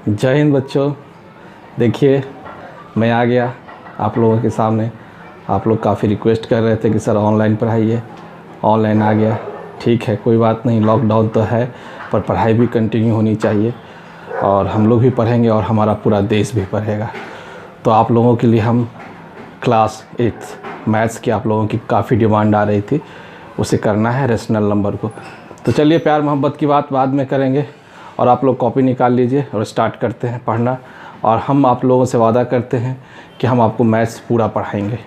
जय हिंद बच्चों। देखिए मैं आ गया आप लोगों के सामने। आप लोग काफ़ी रिक्वेस्ट कर रहे थे कि सर ऑनलाइन पढ़ाइए, ऑनलाइन आ गया। ठीक है, कोई बात नहीं, लॉकडाउन तो है पर पढ़ाई भी कंटिन्यू होनी चाहिए और हम लोग भी पढ़ेंगे और हमारा पूरा देश भी पढ़ेगा। तो आप लोगों के लिए हम क्लास 8 मैथ्स की आप लोगों की काफ़ी डिमांड आ रही थी, उसे करना है रेशनल नंबर को। तो चलिए प्यार मोहब्बत की बात बाद में करेंगे और आप लोग कॉपी निकाल लीजिए और स्टार्ट करते हैं पढ़ना। और हम आप लोगों से वादा करते हैं कि हम आपको मैथ्स पूरा पढ़ाएंगे,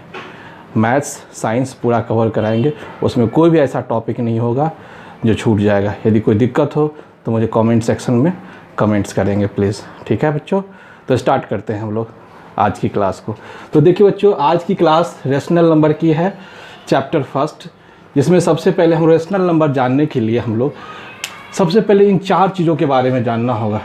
मैथ्स साइंस पूरा कवर कराएंगे। उसमें कोई भी ऐसा टॉपिक नहीं होगा जो छूट जाएगा। यदि कोई दिक्कत हो तो मुझे कमेंट सेक्शन में कमेंट्स करेंगे प्लीज़। ठीक है बच्चों, तो स्टार्ट करते हैं हम लोग आज की क्लास को। तो देखिए बच्चों, आज की क्लास रेशनल नंबर की है, चैप्टर फर्स्ट, जिसमें सबसे पहले हम रेशनल नंबर जानने के लिए हम लोग सबसे पहले इन 4 चीज़ों के बारे में जानना होगा: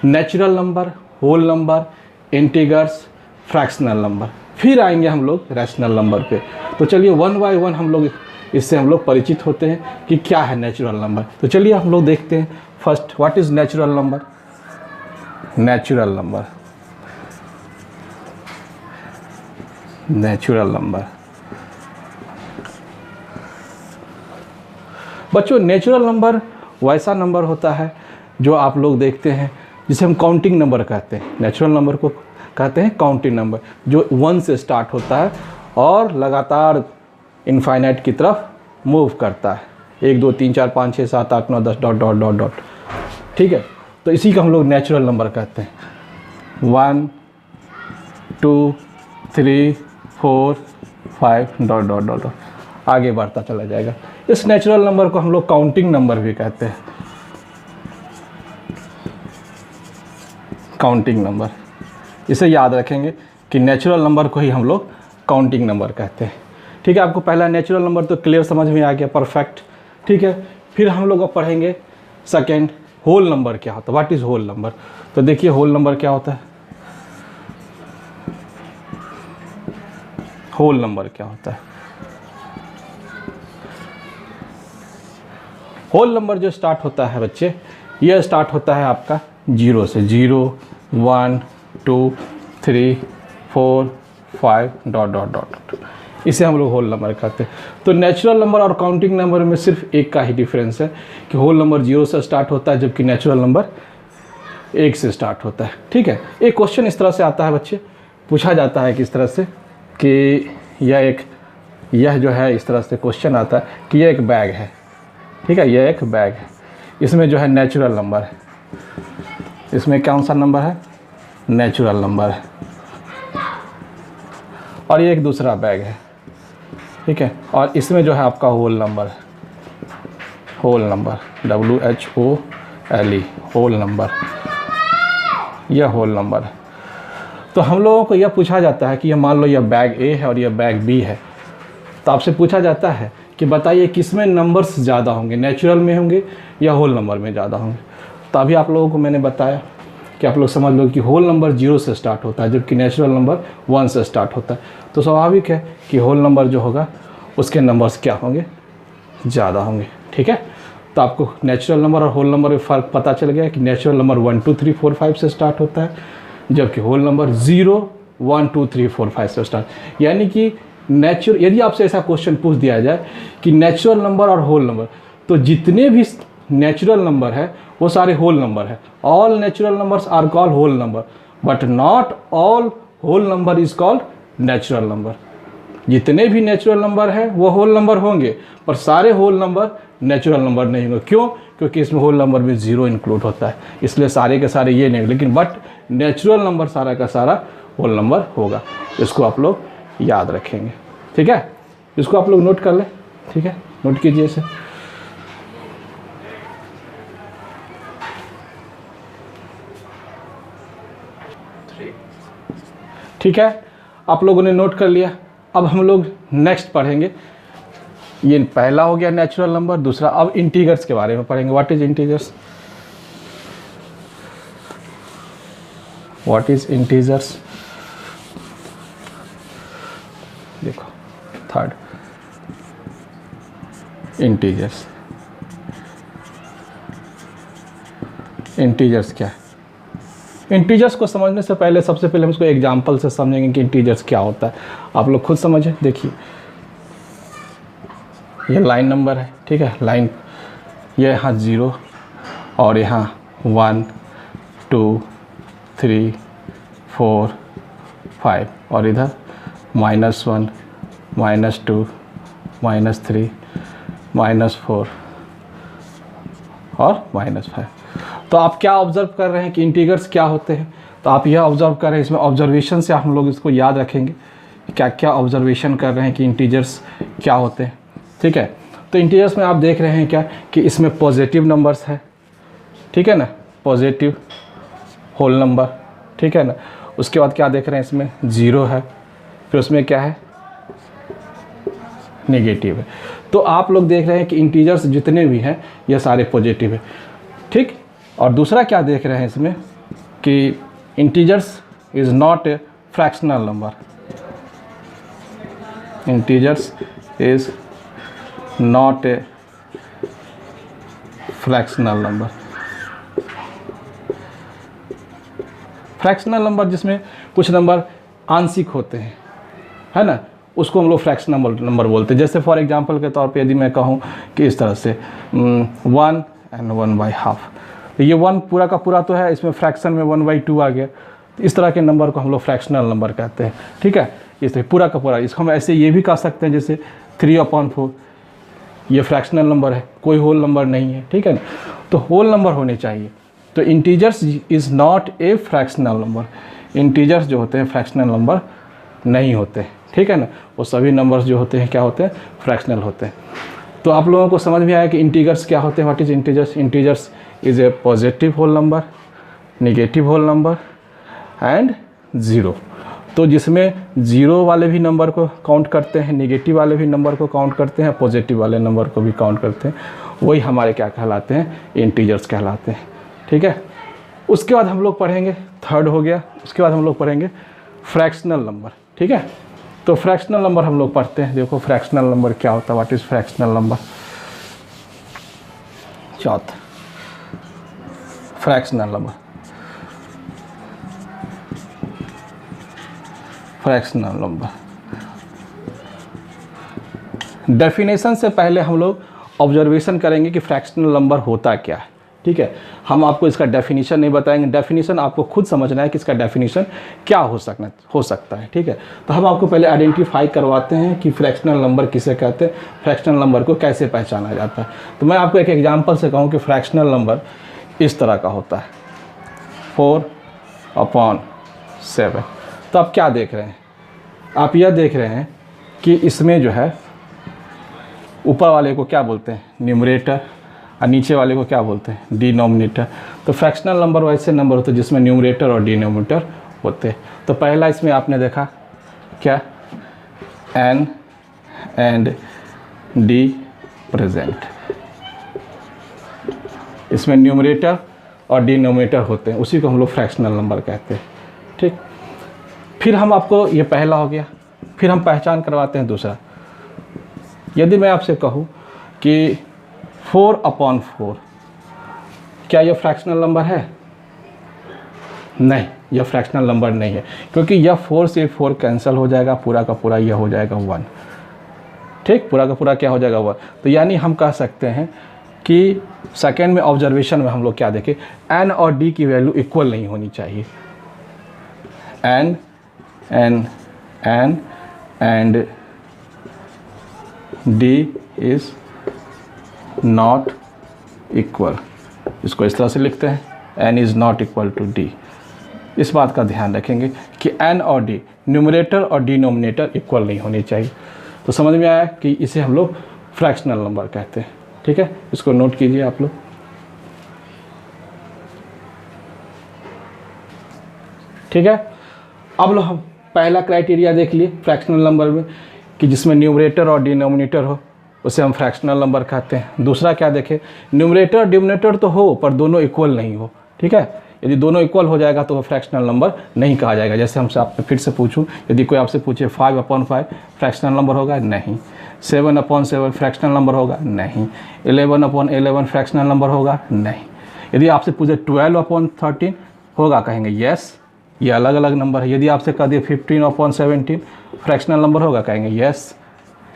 natural number, whole number, integers, fractional number. फिर आएंगे हम लोग रैशनल नंबर पे। तो चलिए वन बाय वन हम लोग इससे हम लोग परिचित होते हैं कि क्या है नेचुरल नंबर। तो चलिए हम लोग देखते हैं first, what is natural number. Natural number, natural number बच्चों, नेचुरल नंबर वैसा नंबर होता है जो आप लोग देखते हैं जिसे हम काउंटिंग नंबर कहते हैं। नेचुरल नंबर को कहते हैं काउंटिंग नंबर, जो 1 से स्टार्ट होता है और लगातार इनफाइनाइट की तरफ मूव करता है। 1 2 3 4 5 6 7 8 9 10 डॉट डॉट डॉट डॉट। ठीक है, तो इसी का हम लोग नेचुरल नंबर कहते हैं। 1 2 3 4 5 डॉट डॉट डॉट डॉट आगे बढ़ता चला जाएगा। इस नेचुरल नंबर को हम लोग काउंटिंग नंबर भी कहते हैं। काउंटिंग नंबर, इसे याद रखेंगे कि नेचुरल नंबर को ही हम लोग काउंटिंग नंबर कहते हैं। ठीक है, आपको पहला नेचुरल नंबर तो क्लियर समझ में आ गया, परफेक्ट। ठीक है, फिर हम लोग अब पढ़ेंगे सेकेंड, होल नंबर क्या होता है, व्हाट इज़ होल नंबर। तो देखिए होल नंबर क्या होता है। होल नंबर क्या होता है? होल नंबर जो स्टार्ट होता है बच्चे, यह स्टार्ट होता है आपका 0 से। 0 1 2 3 4 5 डॉट डॉट डॉट, इसे हम लोग होल नंबर कहते हैं। तो नेचुरल नंबर और काउंटिंग नंबर में सिर्फ एक का ही डिफरेंस है कि होल नंबर 0 से स्टार्ट होता है जबकि नेचुरल नंबर 1 से स्टार्ट होता है। ठीक है, एक क्वेश्चन इस तरह से आता है बच्चे, पूछा जाता है किस तरह से कि यह जो है इस तरह से क्वेश्चन आता है कि यह एक बैग है। ठीक है, यह एक बैग है, इसमें जो है नेचुरल नंबर है, इसमें कौन सा नंबर है? नेचुरल नंबर है। और ये एक दूसरा बैग है। ठीक है, और इसमें जो है आपका होल नंबर है, whole number, WHOLE, whole number, यह होल नंबर है। तो हम लोगों को यह पूछा जाता है कि यह मान लो यह बैग A है और यह बैग B है, तो आपसे पूछा जाता है कि बताइए किसमें नंबर्स ज़्यादा होंगे, नेचुरल में होंगे या होल नंबर में ज़्यादा होंगे। तो अभी आप लोगों को मैंने बताया कि आप लोग समझ लो कि होल नंबर 0 से स्टार्ट होता है जबकि नेचुरल नंबर 1 से स्टार्ट होता है। तो स्वाभाविक है कि होल नंबर जो होगा उसके नंबर्स क्या होंगे? ज़्यादा होंगे। ठीक है, तो आपको नेचुरल नंबर और होल नंबर में फ़र्क पता चल गया कि नेचुरल नंबर 1 2 3 4 5 से स्टार्ट होता है जबकि होल नंबर 0 1 2 3 4 5 से स्टार्ट। यानी कि यदि आपसे ऐसा क्वेश्चन पूछ दिया जाए कि नेचुरल नंबर और होल नंबर, तो जितने भी नेचुरल नंबर है वो सारे होल नंबर है। All natural numbers are called whole number but not all whole number is called natural number. जितने भी नेचुरल नंबर हैं वो होल नंबर होंगे पर सारे होल नंबर नेचुरल नंबर नहीं होंगे। क्यों? क्योंकि इसमें होल नंबर में 0 इंक्लूड होता है, इसलिए सारे के सारे ये नहीं, लेकिन बट नेचुरल नंबर सारा का सारा होल नंबर होगा। इसको आप लोग याद रखेंगे। ठीक है, इसको आप लोग नोट कर लें। ठीक है, नोट कीजिए इसे। ठीक है, आप लोगों ने नोट कर लिया। अब हम लोग नेक्स्ट पढ़ेंगे, ये पहला हो गया नेचुरल नंबर, दूसरा अब इंटीजर्स के बारे में पढ़ेंगे। What is integers? What is integers? देखो थर्ड, इंटीजर्स। इंटीजर्स क्या है? इंटीजर्स को समझने से पहले सबसे पहले हम इसको एग्जाम्पल से समझेंगे कि इंटीजर्स क्या होता है। आप लोग खुद समझें। देखिए ये लाइन नंबर है, ठीक है, लाइन, ये यहाँ 0 और यहाँ 1 2 3 4 5 और इधर -1 -2 -3 -4 और -5। तो आप क्या ऑब्ज़र्व कर रहे हैं कि इंटीजर्स क्या होते हैं? तो आप यह ऑब्ज़र्व कर रहे हैं, इसमें ऑब्जर्वेशन से हम लोग इसको याद रखेंगे क्या क्या ऑब्जर्वेशन कर रहे हैं कि इंटीजर्स क्या होते हैं, ठीक है। तो इंटीजर्स में आप देख रहे हैं क्या कि इसमें पॉजिटिव नंबर्स है, ठीक है ना, पॉजिटिव होल नंबर, ठीक है ना। उसके बाद क्या देख रहे हैं, इसमें 0 है, फिर उसमें क्या है, नेगेटिव है। तो आप लोग देख रहे हैं कि इंटीजर्स जितने भी हैं ये सारे पॉजिटिव है, ठीक। और दूसरा क्या देख रहे हैं इसमें कि integers is not a fractional number, integers is not a fractional number. Fractional number जिसमें कुछ नंबर आंशिक होते हैं, है ना, उसको हम लोग फ्रैक्शनल नंबर बोलते हैं। जैसे फॉर एग्जांपल के तौर पे यदि मैं कहूँ कि इस तरह से 1 and 1/2, तो ये 1 पूरा का पूरा तो है, इसमें फ्रैक्शन में 1/2 आ गया, तो इस तरह के नंबर को हम लोग फ्रैक्शनल नंबर कहते हैं, ठीक है। इस तरह पूरा का पूरा, इसको हम ऐसे ये भी कह सकते हैं जैसे 3/4, ये फ्रैक्शनल नंबर है, कोई होल नंबर नहीं है, ठीक है ना। तो होल नंबर होने चाहिए। तो integers is not a fractional number, integers जो होते हैं फ्रैक्शनल नंबर नहीं होते, ठीक है ना। वो सभी नंबर्स जो होते हैं क्या होते हैं, फ्रैक्शनल होते हैं। तो आप लोगों को समझ में आया कि इंटीजर्स क्या होते हैं, what is integers. Integers is a positive whole number, negative whole number and 0। तो जिसमें 0 वाले भी नंबर को काउंट करते हैं, नेगेटिव वाले भी नंबर को काउंट करते हैं, पॉजिटिव वाले नंबर को भी काउंट करते हैं, वही हमारे क्या कहलाते हैं, इंटीजर्स कहलाते हैं, ठीक है। उसके बाद हम लोग पढ़ेंगे, थर्ड हो गया, उसके बाद हम लोग पढ़ेंगे फ्रैक्शनल नंबर, ठीक है। तो फ्रैक्शनल नंबर हम लोग पढ़ते हैं। देखो फ्रैक्शनल नंबर क्या होता है, व्हाट इज़ फ्रैक्शनल नंबर। चौथा fractional number, fractional number definition से पहले हम लोग ऑब्जर्वेशन करेंगे कि फ्रैक्शनल नंबर होता क्या है, ठीक है। हम आपको इसका डेफिनेशन नहीं बताएंगे, डेफिनेशन आपको खुद समझना है कि इसका डेफिनेशन क्या हो सकता है, ठीक है। तो हम आपको पहले आइडेंटिफाई करवाते हैं कि फ्रैक्शनल नंबर किसे कहते हैं, फ्रैक्शनल नंबर को कैसे पहचाना जाता है। तो मैं आपको एक एग्जांपल से कहूँ कि फ्रैक्शनल नंबर इस तरह का होता है, 4/7। तो आप क्या देख रहे हैं, आप यह देख रहे हैं कि इसमें जो है ऊपर वाले को क्या बोलते हैं, न्यूमरेटर, और नीचे वाले को क्या बोलते हैं, डिनोमिनेटर। तो फ्रैक्शनल नंबर वैसे नंबर होते हैं जिसमें न्यूमरेटर और डिनोमिनेटर होते हैं। तो पहला इसमें आपने देखा क्या, n एंड d प्रेजेंट, इसमें न्यूमरेटर और डिनोमिनेटर होते हैं, उसी को हम लोग फ्रैक्शनल नंबर कहते हैं, ठीक। फिर हम आपको, ये पहला हो गया, फिर हम पहचान करवाते हैं दूसरा। यदि मैं आपसे कहूँ कि 4/4, क्या यह फ्रैक्शनल नंबर है? नहीं, यह फ्रैक्शनल नंबर नहीं है, क्योंकि यह 4 से 4 कैंसिल हो जाएगा, पूरा का पूरा यह हो जाएगा 1, ठीक, पूरा का पूरा क्या हो जाएगा 1। तो यानी हम कह सकते हैं कि सेकेंड में ऑब्जर्वेशन में हम लोग क्या देखें, n और d की वैल्यू इक्वल नहीं होनी चाहिए। n and d is not equal, इसको इस तरह से लिखते हैं, n is not equal to d। इस बात का ध्यान रखेंगे कि n और d, न्यूमरेटर और डिनोमिनेटर इक्वल नहीं होनी चाहिए। तो समझ में आया कि इसे हम लोग फ्रैक्शनल नंबर कहते हैं, ठीक है। इसको नोट कीजिए आप लोग। ठीक है, अब लोग हम पहला क्राइटेरिया देख लिए फ्रैक्शनल नंबर में कि जिसमें न्यूमरेटर और डिनोमिनेटर हो, उसे हम फ्रैक्शनल नंबर कहते हैं। दूसरा क्या देखें, न्यूमरेटर डिनोमिनेटर तो हो पर दोनों इक्वल नहीं हो, ठीक है। यदि दोनों इक्वल हो जाएगा तो वो फ्रैक्शनल नंबर नहीं कहा जाएगा। जैसे हमसे आप फिर से पूछूं, यदि कोई आपसे पूछे 5/5 फ्रैक्शनल नंबर होगा? नहीं। 7/7 फ्रैक्शनल नंबर होगा? नहीं। 11/11 फ्रैक्शनल नंबर होगा? नहीं। यदि आपसे पूछे 12/13 होगा, कहेंगे यस। ये अलग अलग नंबर है। यदि आपसे कह दिए 15/17 फ्रैक्शनल नंबर होगा, कहेंगे यस।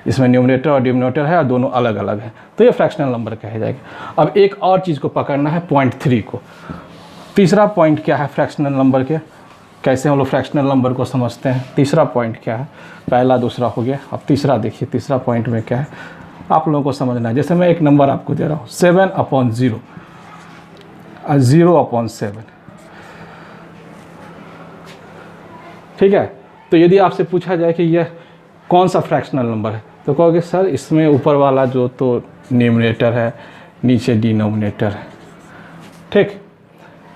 इसमें न्यूमरेटर और डिनोमिनेटर है और दोनों अलग अलग है, तो ये फ्रैक्शनल नंबर कहे जाएगा। अब एक और चीज़ को पकड़ना है, पॉइंट 3 को। तीसरा पॉइंट क्या है फ्रैक्शनल नंबर के, कैसे हम लोग फ्रैक्शनल नंबर को समझते हैं। तीसरा पॉइंट क्या है, पहला दूसरा हो गया, अब तीसरा देखिए। तीसरा पॉइंट में क्या है आप लोगों को समझना है। जैसे मैं एक नंबर आपको दे रहा हूँ 7/0 और 0/7, ठीक है। तो यदि आपसे पूछा जाए कि यह कौन सा फ्रैक्शनल नंबर है, तो कहोगे सर इसमें ऊपर वाला जो तो न्यूमरेटर है, नीचे डिनोमिनेटर है, ठीक।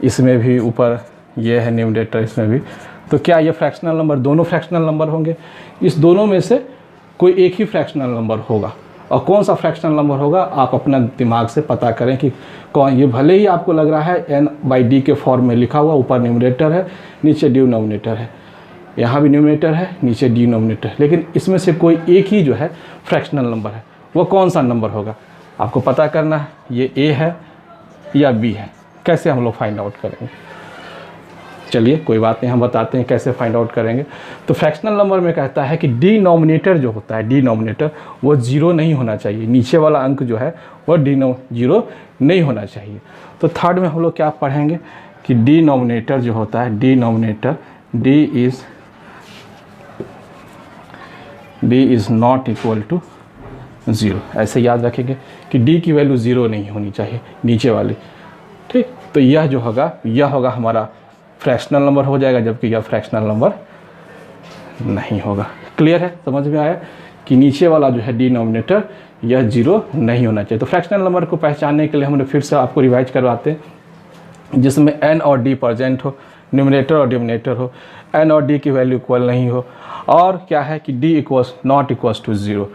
इसमें भी ऊपर ये है न्यूमरेटर, इसमें भी। तो क्या ये फ्रैक्शनल नंबर, दोनों फ्रैक्शनल नंबर होंगे? इस दोनों में से कोई एक ही फ्रैक्शनल नंबर होगा। और कौन सा फ्रैक्शनल नंबर होगा आप अपना दिमाग से पता करें कि कौन। ये भले ही आपको लग रहा है n/d के फॉर्म में लिखा हुआ, ऊपर न्यूमरेटर है नीचे डिनोमिनेटर है, यहाँ भी न्यूमरेटर है नीचे डिनोमिनेटर, लेकिन इसमें से कोई एक ही जो है फ्रैक्शनल नंबर है। वो कौन सा नंबर होगा आपको पता करना है। ये a है या b है, कैसे हम लोग फाइंड आउट करेंगे? चलिए कोई बात नहीं, हम बताते हैं कैसे फाइंड आउट करेंगे। तो फ्रैक्शनल नंबर में कहता है कि डिनोमिनेटर जो होता है, डिनोमिनेटर वो 0 नहीं होना चाहिए। नीचे वाला अंक जो है वो 0 नहीं होना चाहिए। तो थर्ड में हम लोग क्या पढ़ेंगे कि डिनोमिनेटर जो होता है, denominator d is not equal to 0। ऐसे याद रखेंगे कि d की वैल्यू 0 नहीं होनी चाहिए नीचे वाली, ठीक। तो यह जो होगा, यह होगा हमारा फ्रैक्शनल नंबर हो जाएगा, जबकि यह फ्रैक्शनल नंबर नहीं होगा। क्लियर है, समझ में आया कि नीचे वाला जो है डिनोमिनेटर यह 0 नहीं होना चाहिए। तो फ्रैक्शनल नंबर को पहचानने के लिए हमने फिर से आपको रिवाइज करवाते हैं, जिसमें n और d प्रेजेंट हो, न्यूमरेटर और डिनोमिनेटर हो, n और d की वैल्यू इक्वल नहीं हो, और क्या है कि d नॉट इक्वल्स टू 0।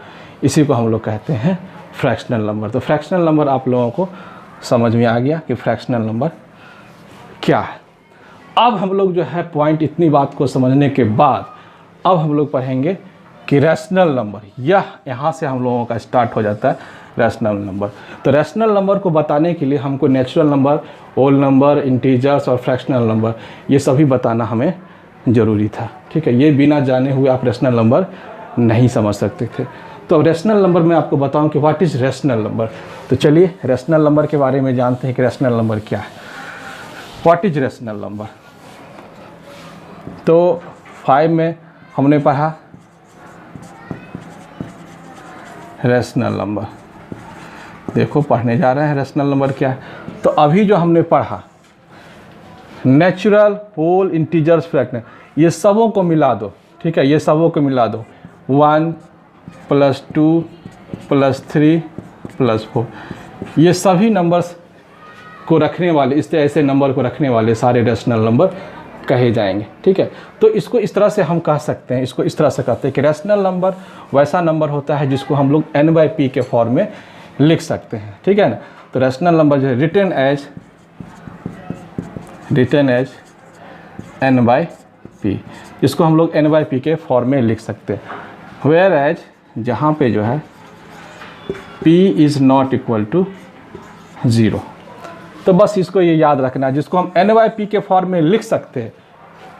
इसी को हम लोग कहते हैं फ्रैक्शनल नंबर। तो फ्रैक्शनल नंबर आप लोगों को समझ में आ गया कि फ्रैक्शनल नंबर क्या है। अब हम लोग जो है पॉइंट, इतनी बात को समझने के बाद अब हम लोग पढ़ेंगे कि रैशनल नंबर। यह यहाँ से हम लोगों का स्टार्ट हो जाता है रैशनल नंबर। तो रैशनल नंबर को बताने के लिए हमको natural number, whole number, integers और फ्रैक्शनल नंबर ये सभी बताना हमें ज़रूरी था, ठीक है। ये बिना जाने हुए आप रैशनल नंबर नहीं समझ सकते थे। तो अब रैशनल नंबर में आपको बताऊं कि व्हाट इज़ रैशनल नंबर। तो चलिए रैशनल नंबर के बारे में जानते हैं कि रैशनल नंबर क्या है। What is rational number. तो 5 में हमने पढ़ा रैशनल नंबर। देखो पढ़ने जा रहे हैं रैशनल नंबर क्या है। तो अभी जो हमने पढ़ा नेचुरल, होल, इंटीजर्स, फ्रैक्शनल, ये सबों को मिला दो, ठीक है। ये सबों को मिला दो, 1 + 2 + 3 + 4, ये सभी नंबर्स को रखने वाले, इस ऐसे नंबर को रखने वाले सारे रैशनल नंबर कहे जाएंगे, ठीक है। तो इसको इस तरह से हम कह सकते हैं, इसको इस तरह से कहते हैं कि रैशनल नंबर वैसा नंबर होता है जिसको हम लोग n/p के फॉर्म में लिख सकते हैं, ठीक है ना। तो रैशनल नंबर जो है रिटन एज n/p, इसको हम लोग n/p के फॉर्म में लिख सकते हैं। वेयर एज जहाँ पे जो है p is not equal to 0। तो बस इसको ये याद रखना है, जिसको हम n/p के फॉर्म में लिख सकते हैं,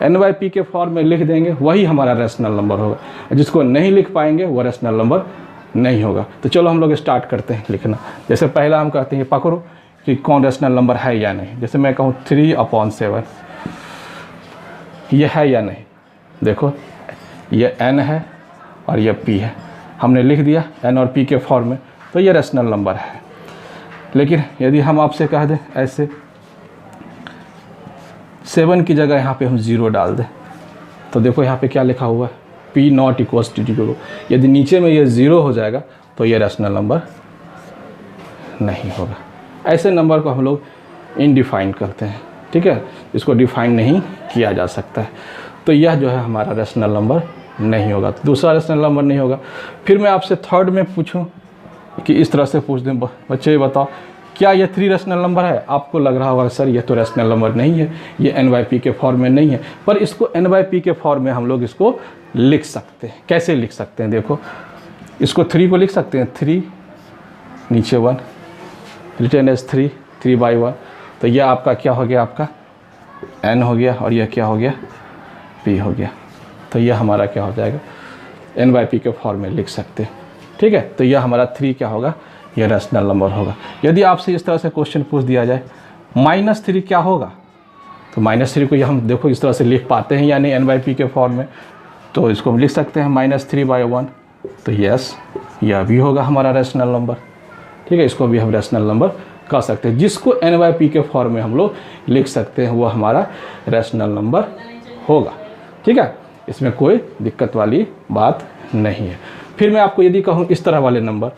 n/p के फॉर्म में लिख देंगे वही हमारा रैशनल नंबर होगा। जिसको नहीं लिख पाएंगे वो रैशनल नंबर नहीं होगा। तो चलो हम लोग स्टार्ट करते हैं लिखना। जैसे पहला हम कहते हैं पकड़ो कि कौन रैशनल नंबर है या नहीं। जैसे मैं कहूँ 3/7, ये है या नहीं। देखो ये n है और ये p है, हमने लिख दिया n और p के फॉर्म में, तो ये रैशनल नंबर है। लेकिन यदि हम आपसे कह दें ऐसे 7 की जगह यहाँ पे हम 0 डाल दें, तो देखो यहाँ पे क्या लिखा हुआ है, p नॉट इक्वल्स टू 0। यदि नीचे में ये 0 हो जाएगा तो ये रैशनल नंबर नहीं होगा। ऐसे नंबर को हम लोग इनडिफाइन करते हैं, ठीक है, इसको डिफाइन नहीं किया जा सकता है। तो यह जो है हमारा रैशनल नंबर नहीं होगा, तो दूसरा रैशनल नंबर नहीं होगा। फिर मैं आपसे थर्ड में पूछूं कि इस तरह से पूछ दें, बच्चे ये बताओ क्या ये 3 रैशनल नंबर है। आपको लग रहा होगा सर ये तो रैशनल नंबर नहीं है, ये n/p के फॉर्म में नहीं है, पर इसको n/p के फॉर्म में हम लोग इसको लिख सकते हैं। कैसे लिख सकते हैं, देखो इसको 3 को लिख सकते हैं 3 नीचे 1, रिटर्न एज 3/1, तो यह आपका क्या हो गया, आपका n हो गया और यह क्या हो गया, p हो गया। तो यह हमारा क्या हो जाएगा, n/p के फॉर्म में लिख सकते हैं। ठीक है, तो यह हमारा 3 क्या होगा, यह रैशनल नंबर होगा। यदि आपसे इस तरह से क्वेश्चन पूछ दिया जाए -3 क्या होगा, तो -3 को हम देखो इस तरह से लिख पाते हैं या नहीं n/p के फॉर्म में, तो इसको हम लिख सकते हैं -3/1। तो यस, यह भी होगा हमारा रैशनल नंबर। ठीक है, इसको भी हम रैशनल नंबर कह सकते हैं। जिसको n/p के फॉर्म में हम लोग लिख सकते हैं वो हमारा रैशनल नंबर होगा। ठीक है, इसमें कोई दिक्कत वाली बात नहीं है। फिर मैं आपको यदि कहूँ इस तरह वाले नंबर,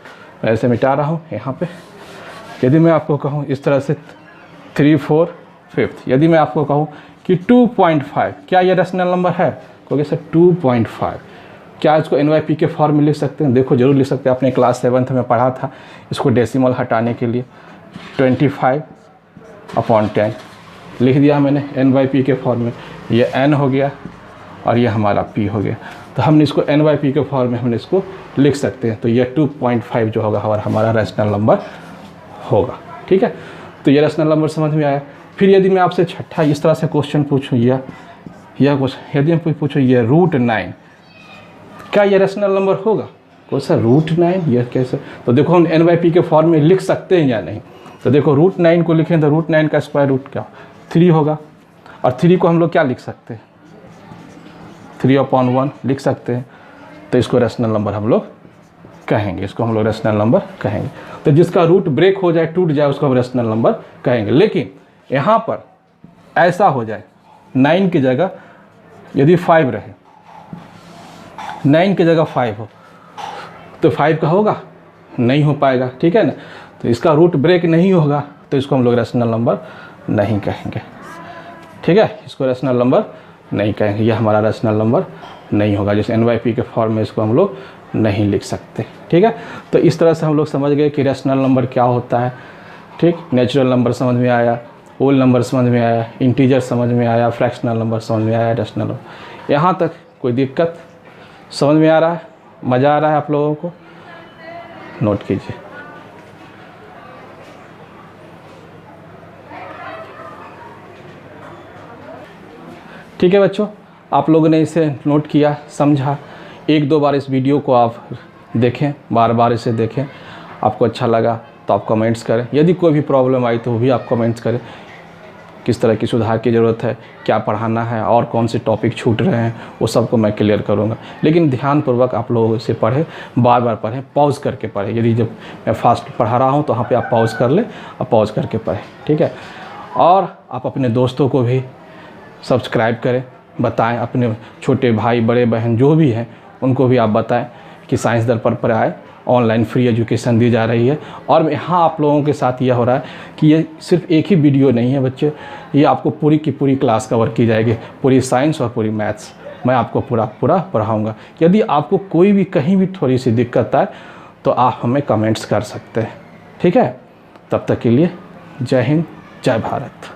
ऐसे मिटा रहा हूँ यहाँ पे, यदि मैं आपको कहूँ इस तरह से 3, 4, 5, यदि मैं आपको कहूँ कि 2.5, क्या यह रैशनल नंबर है, कहोगे सर 2.5, क्या इसको n/p के फॉर्म में लिख सकते हैं? देखो जरूर लिख सकते हैं, आपने क्लास 7th में पढ़ा था इसको डेसिमल हटाने के लिए। 25/10 लिख दिया मैंने n/p के फॉर्म में, ये n हो गया और ये हमारा p हो गया। तो हमने इसको n/p के फॉर्म में हमने इसको लिख सकते हैं। तो ये 2.5 जो होगा हमारा रैशनल नंबर होगा। ठीक है, तो ये रैशनल नंबर समझ में आया। फिर यदि मैं आपसे छठा इस तरह से क्वेश्चन पूछूँ, यह क्वेश्चन यदि मैं पूछूँ ये √9, क्या ये रैशनल नंबर होगा? कौन सा √9, यह कैसे? तो देखो हम n/p के फॉर्म में लिख सकते हैं या नहीं। तो देखो √9 को लिखें तो √9 का स्क्वायर रूट क्या, 3 होगा। और 3 को हम लोग क्या लिख सकते हैं, 3/1 लिख सकते हैं। तो इसको रैशनल नंबर हम लोग कहेंगे, इसको हम लोग रैशनल नंबर कहेंगे। तो जिसका रूट ब्रेक हो जाए, टूट जाए, उसको हम रैशनल नंबर कहेंगे। लेकिन यहाँ पर ऐसा हो जाए 9 की जगह यदि 5 रहे, 9 की जगह 5 हो, तो 5 का होगा, नहीं हो पाएगा। ठीक है ना, तो इसका रूट ब्रेक नहीं होगा, तो इसको हम लोग रैशनल नंबर नहीं कहेंगे। ठीक है, इसको रैशनल नंबर नहीं कहेंगे, यह हमारा रैशनल नंबर नहीं होगा। जैसे n/p के फॉर्म में इसको हम लोग नहीं लिख सकते। ठीक है, तो इस तरह से हम लोग समझ गए कि रैशनल नंबर क्या होता है। ठीक, नेचुरल नंबर समझ में आया, होल नंबर समझ में आया, इंटीजर समझ में आया, फ्रैक्शनल नंबर समझ में आया, रैशनल नंबर। यहाँ तक कोई दिक्कत समझ में आ रहा है, मज़ा आ रहा है आप लोगों को? नोट कीजिए। ठीक है बच्चों, आप लोगों ने इसे नोट किया, समझा। 1-2 बार इस वीडियो को आप देखें, बार बार इसे देखें। आपको अच्छा लगा तो आप कमेंट्स करें। यदि कोई भी प्रॉब्लम आई तो वो भी आप कमेंट्स करें, किस तरह की सुधार की ज़रूरत है, क्या पढ़ाना है और कौन से टॉपिक छूट रहे हैं, वो सबको मैं क्लियर करूँगा। लेकिन ध्यानपूर्वक आप लोग इसे पढ़ें, बार बार पढ़ें, पॉज करके पढ़ें। यदि जब मैं फास्ट पढ़ा रहा हूँ तो वहाँ पे आप पॉज कर लें और पॉज करके पढ़ें। ठीक है, और आप अपने दोस्तों को भी सब्सक्राइब करें, बताएं, अपने छोटे भाई बड़े बहन जो भी हैं उनको भी आप बताएं कि साइंस दर्पण पर आए, ऑनलाइन फ्री एजुकेशन दी जा रही है। और यहाँ आप लोगों के साथ यह हो रहा है कि ये सिर्फ एक ही वीडियो नहीं है बच्चे, ये आपको पूरी की पूरी क्लास कवर की जाएगी, पूरी साइंस और पूरी मैथ्स मैं आपको पूरा पढ़ाऊँगा। यदि आपको कोई भी कहीं भी थोड़ी सी दिक्कत आए तो आप हमें कमेंट्स कर सकते हैं। ठीक है, तब तक के लिए जय हिंद, जय भारत।